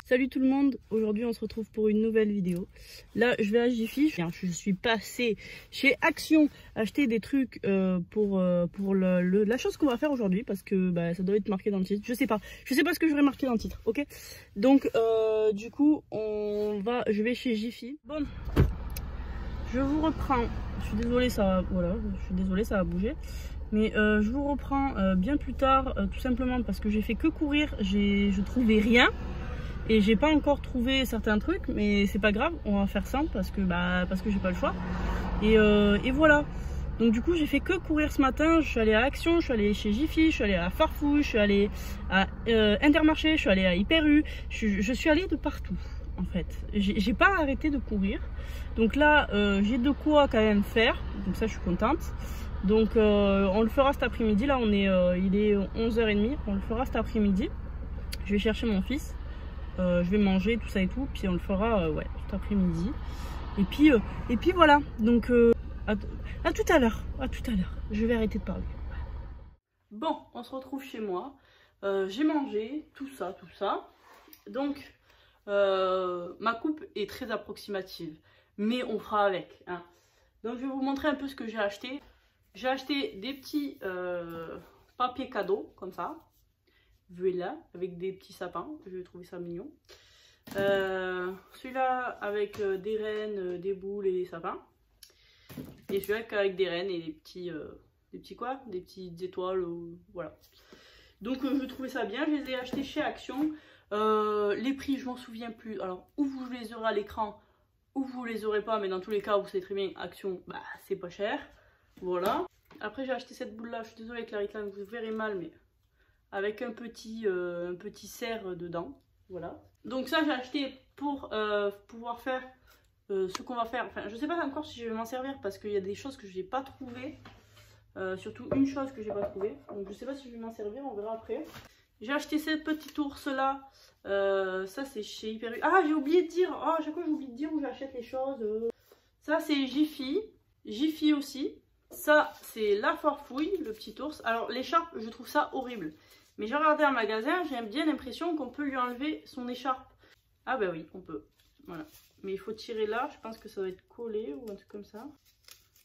Salut tout le monde, aujourd'hui on se retrouve pour une nouvelle vidéo. Là je vais à Jiffy, je suis passée chez Action acheter des trucs pour la chose qu'on va faire aujourd'hui parce que ça doit être marqué dans le titre. Je sais pas ce que j'aurais marqué dans le titre, ok. Donc du coup je vais chez Jiffy. Bon, je vous reprends. Je suis désolée, ça va bouger. Mais je vous reprends bien plus tard, tout simplement parce que j'ai fait que courir, je trouvais rien. Et j'ai pas encore trouvé certains trucs, mais c'est pas grave, on va faire simple parce que j'ai pas le choix. Et voilà. Donc du coup j'ai fait que courir ce matin. Je suis allée à Action, je suis allée chez Jiffy, je suis allée à Farfouille, je suis allée à Intermarché, je suis allée à Hyper U. Je suis allée de partout en fait. J'ai pas arrêté de courir. Donc là j'ai de quoi quand même faire. Donc ça je suis contente. Donc on le fera cet après-midi. Là il est 11h30. On le fera cet après-midi. Je vais chercher mon fils. Je vais manger tout ça et tout, puis on le fera cet après-midi. Et puis voilà. Donc à tout à l'heure. Je vais arrêter de parler. Bon, on se retrouve chez moi. J'ai mangé tout ça. Donc ma coupe est très approximative, mais on fera avec. Hein. Donc je vais vous montrer un peu ce que j'ai acheté. J'ai acheté des petits papiers cadeaux comme ça. Voilà, avec des petits sapins, je vais trouver ça mignon. Celui-là avec des rennes, des boules et des sapins. Et celui-là avec des rennes et des petites étoiles, voilà. Donc je trouvais ça bien, je les ai achetés chez Action. Les prix, je m'en souviens plus. Alors, ou vous les aurez à l'écran, ou vous les aurez pas, mais dans tous les cas, vous savez très bien, Action, c'est pas cher. Voilà. Après, j'ai acheté cette boule-là, je suis désolée avec la réclame, vous verrez mal, mais avec un petit cerf dedans, voilà. Donc ça j'ai acheté pour pouvoir faire ce qu'on va faire. Enfin, je sais pas encore si je vais m'en servir parce qu'il y a des choses que je n'ai pas trouvées, surtout une chose que j'ai pas trouvée. Donc je sais pas si je vais m'en servir, on verra après. J'ai acheté cette petite ours là, ça c'est chez Hyper U. Ah, j'ai oublié de dire, à chaque fois j'oublie de dire où j'achète les choses. Ça c'est Jiffy aussi. Ça c'est la Farfouille, le petit ours. Alors l'écharpe, je trouve ça horrible. Mais j'ai regardé un magasin, j'ai bien l'impression qu'on peut lui enlever son écharpe. Ah bah oui, on peut. Voilà. Mais il faut tirer là, je pense que ça va être collé ou un truc comme ça.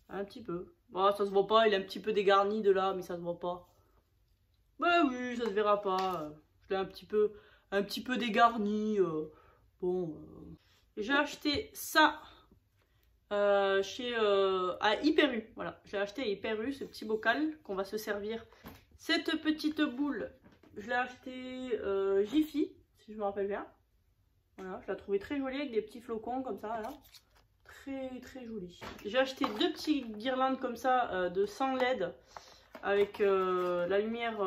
Un petit peu. Bon, ça se voit pas, il est un petit peu dégarni de là, mais ça se voit pas. Bah oui, ça se verra pas. Je l'ai un petit peu dégarni. Bon. J'ai acheté ça à Hyper U. Voilà, j'ai acheté à Hyper U ce petit bocal qu'on va se servir. Cette petite boule, je l'ai achetée Jiffy, si je me rappelle bien. Voilà, je la trouvais très jolie avec des petits flocons comme ça, là. Très jolie. J'ai acheté deux petites guirlandes comme ça de 100 LED avec la lumière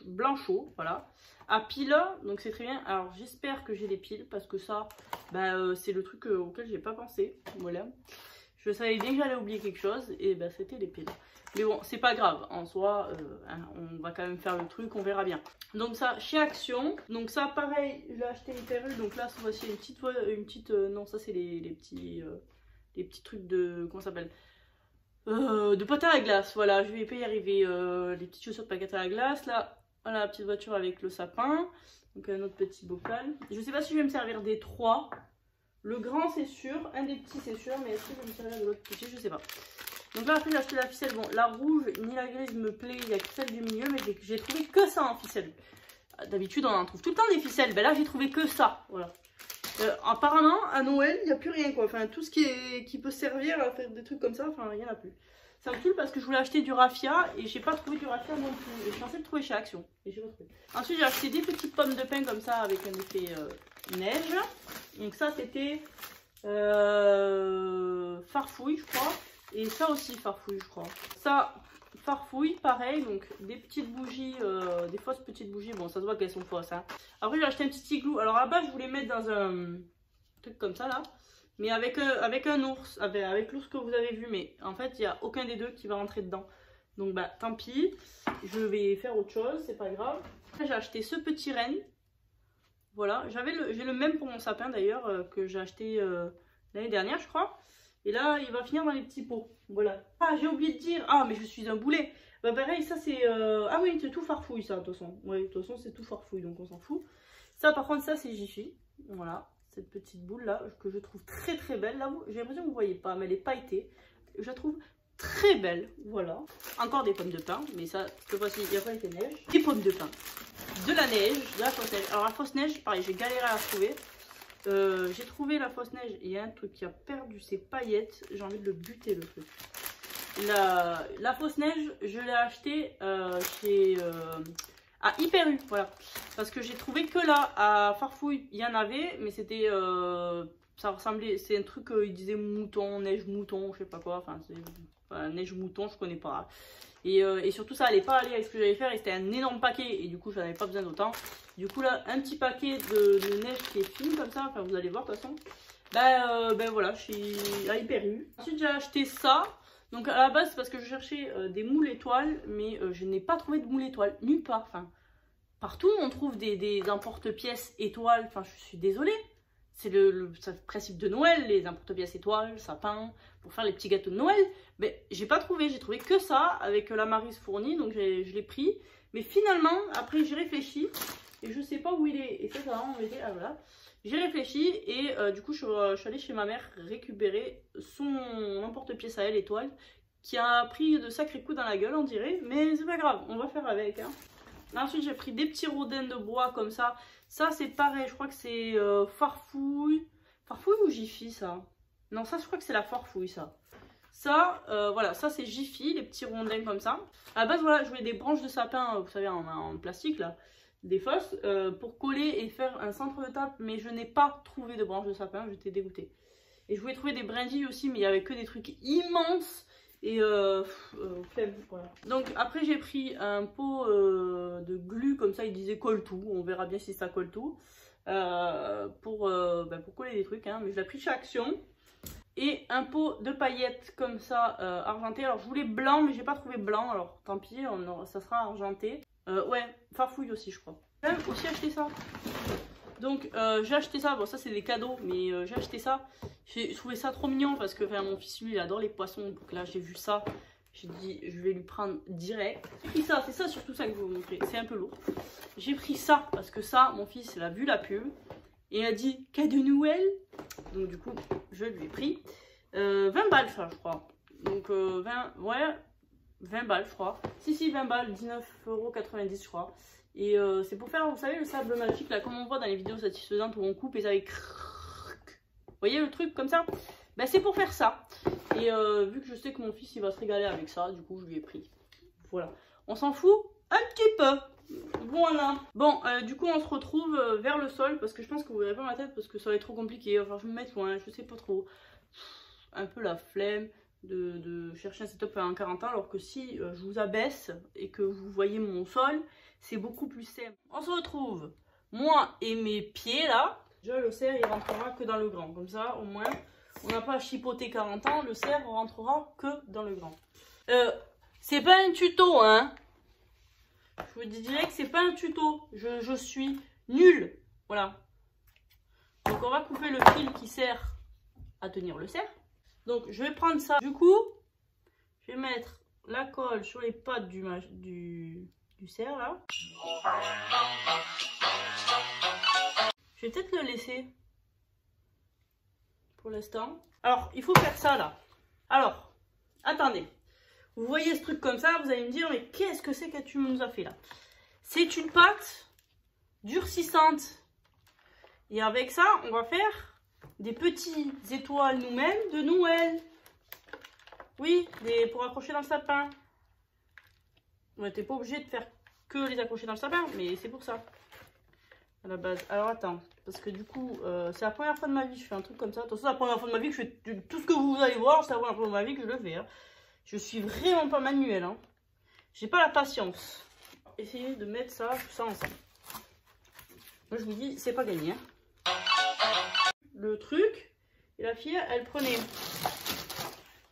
blanchot, voilà. À piles, donc c'est très bien. Alors j'espère que j'ai des piles parce que ça, c'est le truc auquel j'ai pas pensé. Voilà. Je savais bien que j'allais oublier quelque chose et c'était les piles. Mais bon, c'est pas grave, en soi, on va quand même faire le truc, on verra bien. Donc ça, chez Action. Donc ça, pareil, je l'ai acheté Hyper U. Donc là, cette fois-ci, non, ça c'est les petits trucs de, comment ça s'appelle, de patin à glace. Voilà, je vais pas y arriver. Les petites chaussures de patin à glace. Là, voilà, la petite voiture avec le sapin. Donc un autre petit bocal. Je sais pas si je vais me servir des trois. Le grand, c'est sûr. Un des petits, c'est sûr. Mais est-ce que je vais me servir de l'autre petit? Je sais pas. Donc là après j'ai acheté la ficelle, bon la rouge ni la grise me plaît, il y a que celle du milieu mais j'ai trouvé que ça en ficelle. D'habitude on en trouve tout le temps des ficelles, là j'ai trouvé que ça, voilà. Apparemment à Noël il n'y a plus rien quoi, enfin tout ce qui peut servir à faire des trucs comme ça, enfin il n'y en a plus. Ça me saoule parce que je voulais acheter du raffia et j'ai pas trouvé du raffia non plus, et je pensais le trouver chez Action, et j'ai pas trouvé. Ensuite j'ai acheté des petites pommes de pin comme ça avec un effet neige, donc ça c'était Farfouille je crois. Et ça aussi Farfouille je crois. Ça Farfouille pareil, donc des petites bougies, des fausses petites bougies, bon ça se voit qu'elles sont fausses hein. Après j'ai acheté un petit igloo, alors à la base je voulais mettre dans un truc comme ça là, mais avec un ours, avec l'ours que vous avez vu, mais en fait il n'y a aucun des deux qui va rentrer dedans. Donc tant pis, je vais faire autre chose, c'est pas grave. J'ai acheté ce petit renne, voilà, j'ai le même pour mon sapin d'ailleurs, que j'ai acheté l'année dernière je crois. Et là, il va finir dans les petits pots. Voilà. Ah, j'ai oublié de dire. Ah, mais je suis un boulet. Pareil, ça c'est... Ah oui, c'est tout Farfouille ça, de toute façon. Oui, de toute façon, c'est tout Farfouille, donc on s'en fout. Ça par contre, ça c'est Jiffy. Voilà, cette petite boule là que je trouve très très belle. Là, j'ai l'impression que vous ne voyez pas, mais elle est pailletée. Je la trouve très belle. Voilà. Encore des pommes de pin, mais ça, cette fois-ci, il n'y a pas été neige. Des pommes de pin, de la neige, de la fausse neige. Alors la fausse neige, pareil, j'ai galéré à la trouver. J'ai trouvé la fausse neige. Il y a un truc qui a perdu ses paillettes. J'ai envie de le buter, le truc. La fausse neige, je l'ai acheté chez à Hyper U, voilà, parce que j'ai trouvé que là à Farfouille il y en avait, mais c'était ça ressemblait, c'est un truc il disait mouton, neige mouton, je sais pas quoi, enfin c'est neige mouton, je connais pas, et surtout ça allait pas aller avec ce que j'allais faire, et c'était un énorme paquet, et du coup j'en avais pas besoin d'autant. Du coup là, un petit paquet de neige qui est fine comme ça, enfin vous allez voir de toute façon. Ben voilà, je suis à Hyper U. Ensuite j'ai acheté ça. Donc à la base c'est parce que je cherchais des moules étoiles, mais je n'ai pas trouvé de moules étoiles nulle part. Enfin, partout on trouve des emporte-pièces étoiles. Enfin, je suis désolée. C'est le principe de Noël, les emporte-pièces étoiles, sapins, pour faire les petits gâteaux de Noël. Mais j'ai pas trouvé, j'ai trouvé que ça avec la Maryse fournie, donc je l'ai pris. Mais finalement, après j'ai réfléchi et je sais pas où il est. Et ça va m'embêter. Ah voilà. J'ai réfléchi et du coup je suis allée chez ma mère récupérer son emporte-pièce à elle étoile qui a pris de sacrés coups dans la gueule on dirait, mais c'est pas grave, on va faire avec. Hein. Ensuite j'ai pris des petits rodins de bois comme ça. Ça c'est pareil, je crois que c'est Farfouille. Farfouille ou Jiffy ça? Non, ça je crois que c'est la Farfouille ça. Ça, voilà, ça c'est Jiffy, les petits rondins comme ça. À la base voilà, je voulais des branches de sapin, vous savez en plastique là. Des fosses pour coller et faire un centre de table, mais je n'ai pas trouvé de branches de sapin, j'étais dégoûtée. Et je voulais trouver des brindilles aussi, mais il n'y avait que des trucs immenses et flemme, voilà. Donc après j'ai pris un pot de glu comme ça, il disait colle tout, on verra bien si ça colle tout, pour coller des trucs, hein, mais je l'ai pris chez Action. Et un pot de paillettes comme ça argenté. Alors je voulais blanc, mais j'ai pas trouvé blanc, alors tant pis, ça sera argenté. Ouais, Farfouille aussi je crois. J'ai même aussi acheté ça. Donc j'ai acheté ça, bon ça c'est des cadeaux, mais j'ai acheté ça. J'ai trouvé ça trop mignon parce que mon fils lui il adore les poissons. Donc là j'ai vu ça, j'ai dit je vais lui prendre direct. J'ai pris ça, c'est ça surtout ça que je vais vous montrer, c'est un peu lourd. J'ai pris ça parce que ça, mon fils il a vu la pub et il a dit cadeau Noël. Donc du coup je lui ai pris 20 balles ça je crois. Donc 20 balles je crois. Si 20 balles, 19,90 € je crois. Et c'est pour faire, vous savez, le sable magique là, comme on voit dans les vidéos satisfaisantes où on coupe et ça fait vous voyez le truc comme ça? Ben c'est pour faire ça. Et vu que je sais que mon fils il va se régaler avec ça, du coup je lui ai pris. Voilà. On s'en fout un petit peu. Voilà. Bon, du coup on se retrouve vers le sol parce que je pense que vous verrez pas ma tête parce que ça va être trop compliqué. Enfin je vais me mettre loin, je sais pas trop. Un peu la flemme de chercher un setup à un 40 ans, alors que si je vous abaisse et que vous voyez mon sol, c'est beaucoup plus simple. On se retrouve, moi et mes pieds là. Déjà le cerf il rentrera que dans le grand, comme ça au moins on n'a pas à chipoter 40 ans, le cerf rentrera que dans le grand. C'est pas un tuto hein, je vous dirais que c'est pas un tuto, je suis nulle, voilà. Donc on va couper le fil qui sert à tenir le cerf. Donc je vais prendre ça, du coup je vais mettre la colle sur les pattes du cerf là. Je vais peut-être le laisser pour l'instant. Alors il faut faire ça là. Alors attendez, vous voyez ce truc comme ça, vous allez me dire mais qu'est-ce que c'est que tu nous as fait là? C'est une pâte durcissante et avec ça on va faire des petites étoiles nous-mêmes de Noël. Oui, pour accrocher dans le sapin. Ouais, t'es pas obligé de faire que les accrocher dans le sapin, mais c'est pour ça. À la base. Alors attends, parce que du coup, c'est la première fois de ma vie que je fais un truc comme ça. Attention, c'est la première fois de ma vie que je fais tout ce que vous allez voir, c'est la première fois de ma vie que je le fais. Hein. Je suis vraiment pas manuelle. Hein. J'ai pas la patience. Essayez de mettre ça, tout ça ensemble. Moi je vous dis, c'est pas gagné. Hein. Le truc, et la fille, elle prenait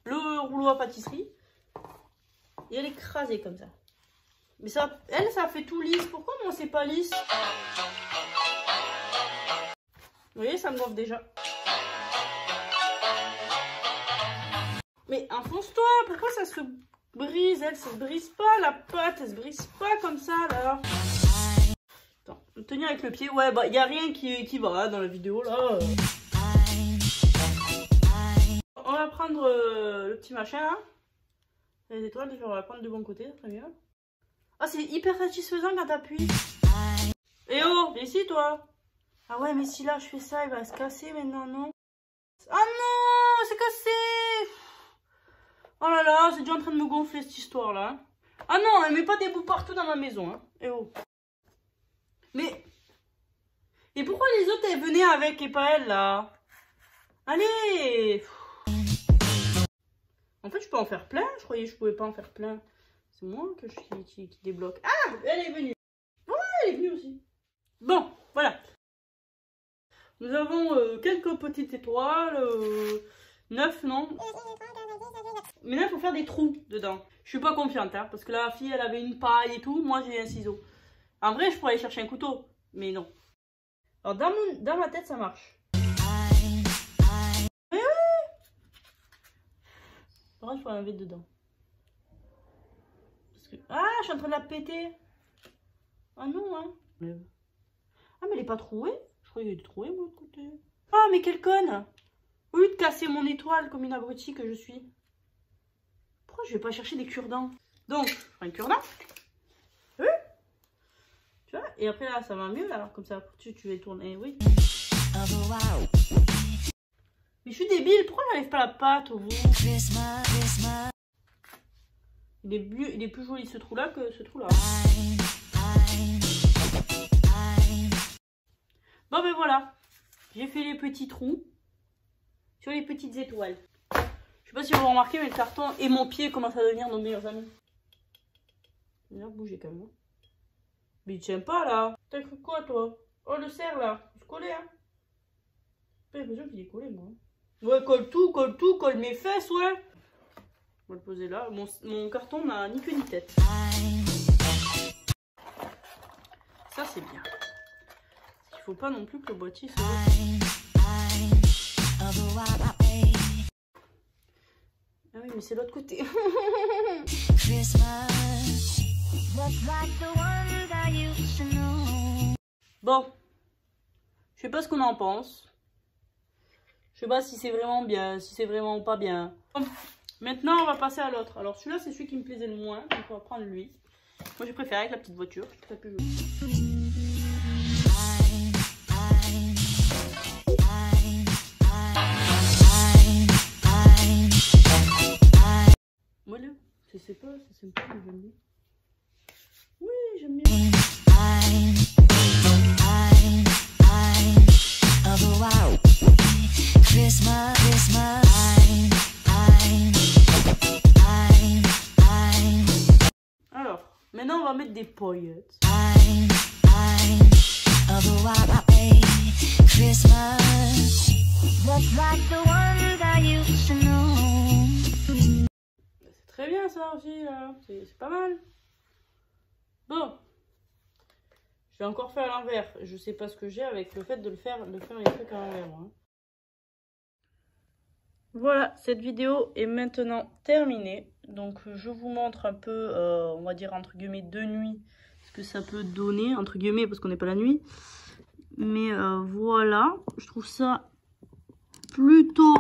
le rouleau à pâtisserie et elle écrasait comme ça. Mais ça, elle, ça fait tout lisse. Pourquoi moi c'est pas lisse? Vous voyez, ça me gonfle déjà. Mais enfonce-toi, pourquoi ça se brise? Elle se brise pas, la pâte, elle se brise pas comme ça là. Attends, tenir avec le pied. Ouais, bah, il n'y a rien qui va dans la vidéo, là. On va prendre le petit machin, là. Les étoiles, déjà, on va prendre de bon côté, très bien. Ah, c'est hyper satisfaisant quand t'appuies. Eh oh, viens ici, toi. Ah ouais, mais si là, je fais ça, il va se casser maintenant, non? Ah non, c'est cassé. Oh là là, c'est déjà en train de me gonfler, cette histoire-là. Ah non, elle met pas des bouts partout dans ma maison, hein. Eh oh. Mais... Et pourquoi les autres, elles venaient avec et pas elles, là? Allez. En fait, je peux en faire plein. Je croyais que je pouvais pas en faire plein. C'est moi qui débloque. Ah, elle est venue. Ouais, elle est venue aussi. Bon, voilà. Nous avons quelques petites étoiles. 9, non? Maintenant, il faut faire des trous dedans. Je suis pas confiante, hein, parce que la fille, elle avait une paille et tout. Moi, j'ai un ciseau. En vrai, je pourrais aller chercher un couteau. Mais non. Alors, dans ma tête, ça marche. Mais oui! Par contre, il faut enlever dedans. Parce que... Ah, je suis en train de la péter. Ah non, hein. Ah, mais elle est pas trouée. Je croyais qu'elle était trouée, moi, de côté. Ah, mais quelle conne! Au lieu de casser mon étoile comme une abrutie que je suis. Pourquoi je vais pas chercher des cure-dents? Donc, je prends un cure-dent. Oui. Tu vois? Et après, là, ça va mieux. Alors, comme ça, tu vas tourner. Oui. Mais je suis débile. Pourquoi j'arrive pas la pâte au bout? Il est plus joli ce trou-là que ce trou-là. Bon, ben voilà. J'ai fait les petits trous sur les petites étoiles. Je sais pas si vous remarquez, mais le carton et mon pied commencent à devenir nos meilleurs amis. Il a bougé quand même. Mais il tient pas là. T'as cru quoi toi? Oh le cerf là. Il se collait hein. J'ai l'impression qu'il est collé moi. Ouais, colle tout, colle mes fesses, ouais. On va le poser là. Mon carton n'a ni queue ni tête. Ça c'est bien. Il faut pas non plus que le boîtier soit... Ah oui, mais c'est l'autre côté. Bon. Je sais pas ce qu'on en pense. Je sais pas si c'est vraiment bien, si c'est vraiment pas bien. Bon. Maintenant, on va passer à l'autre. Alors, celui-là, c'est celui qui me plaisait le moins. Donc, on va prendre lui. Moi, j'ai préféré avec la petite voiture. Très plus joli. Voilà, c'est pas, ça s'aime pas, mais j'aime bien. Oui, j'aime bien. Alors, maintenant on va mettre des paillettes. C'est très bien ça aussi, c'est pas mal. Bon, je vais encore faire à l'envers. Je sais pas ce que j'ai avec le fait de faire les trucs à l'envers. Hein. Voilà, cette vidéo est maintenant terminée. Donc je vous montre un peu, on va dire entre guillemets de nuit, ce que ça peut donner, entre guillemets parce qu'on n'est pas la nuit. Mais voilà, je trouve ça plutôt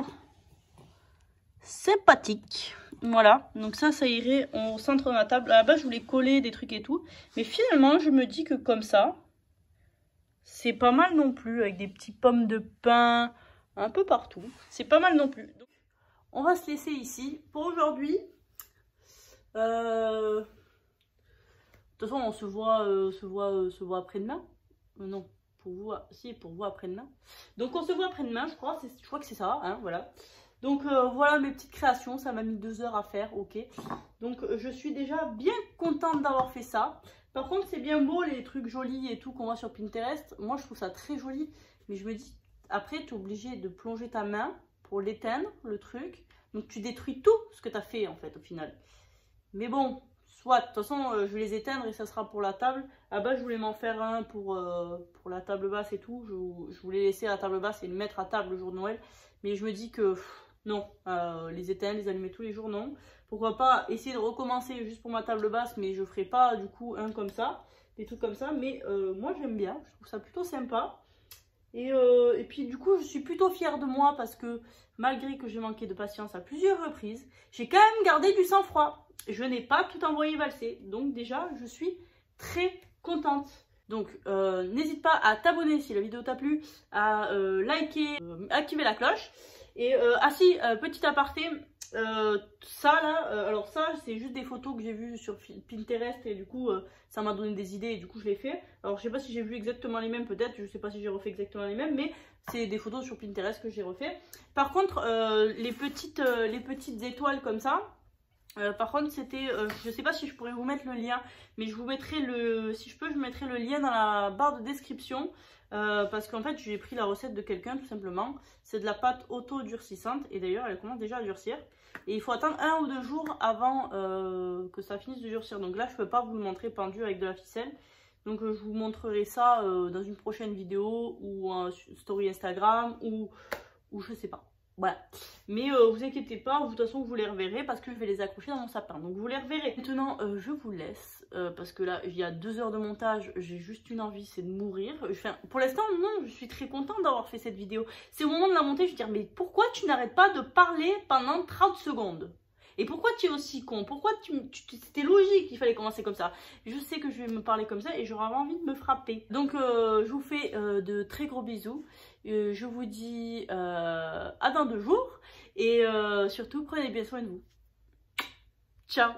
sympathique. Voilà, donc ça irait au centre de ma table. À la base, je voulais coller des trucs et tout. Mais finalement, je me dis que comme ça, c'est pas mal non plus. Avec des petits pommes de pin un peu partout. C'est pas mal non plus. Donc, on va se laisser ici pour aujourd'hui. De toute façon, on se voit après-demain. Non, pour vous, si, pour vous après-demain. Donc, on se voit après-demain, je crois que c'est ça, hein, voilà. Donc voilà mes petites créations, ça m'a mis 2 heures à faire, ok. Donc je suis déjà bien contente d'avoir fait ça. Par contre c'est bien beau les trucs jolis et tout qu'on voit sur Pinterest. Moi je trouve ça très joli, mais je me dis, après tu es obligé de plonger ta main pour l'éteindre, le truc. Donc tu détruis tout ce que tu as fait en fait au final. Mais bon, soit, de toute façon je vais les éteindre et ça sera pour la table. À bas je voulais m'en faire un pour la table basse et tout. Je voulais laisser la table basse et le mettre à table le jour de Noël. Mais je me dis que... non, les éteindre, les allumer tous les jours, non. Pourquoi pas essayer de recommencer juste pour ma table basse, mais je ferai pas du coup un comme ça. des trucs comme ça. Mais moi j'aime bien, je trouve ça plutôt sympa. Et puis du coup je suis plutôt fière de moi parce que malgré que j'ai manqué de patience à plusieurs reprises, j'ai quand même gardé du sang-froid. Je n'ai pas tout envoyé valser. Donc déjà je suis très contente. Donc n'hésite pas à t'abonner si la vidéo t'a plu, à liker, activer la cloche. Et petit aparté, ça là, alors ça c'est juste des photos que j'ai vues sur Pinterest et du coup ça m'a donné des idées et du coup je l'ai fait. Alors je sais pas si j'ai vu exactement les mêmes, peut-être, je sais pas si j'ai refait exactement les mêmes, mais c'est des photos sur Pinterest que j'ai refait. Par contre les petites étoiles comme ça, par contre c'était, je sais pas si je pourrais vous mettre le lien, mais je vous mettrai si je peux je mettrai le lien dans la barre de description. Parce qu'en fait j'ai pris la recette de quelqu'un tout simplement. C'est de la pâte auto-durcissante et d'ailleurs elle commence déjà à durcir. Et il faut attendre 1 ou 2 jours avant que ça finisse de durcir. Donc là je peux pas vous le montrer pendu avec de la ficelle. Donc je vous montrerai ça dans une prochaine vidéo ou un story Instagram ou je sais pas. Voilà, mais vous inquiétez pas, de toute façon vous les reverrez parce que je vais les accrocher dans mon sapin, donc vous les reverrez. Maintenant je vous laisse parce que là il y a 2 heures de montage, j'ai juste une envie, c'est de mourir. Pour l'instant non, je suis très contente d'avoir fait cette vidéo. C'est au moment de la monter, je vais dire mais pourquoi tu n'arrêtes pas de parler pendant 30 secondes? Et pourquoi tu es aussi con? Pourquoi c'était logique qu'il fallait commencer comme ça? Je sais que je vais me parler comme ça et j'aurai envie de me frapper. Donc je vous fais de très gros bisous. Je vous dis à dans 2 jours. Et surtout prenez bien soin de vous. Ciao!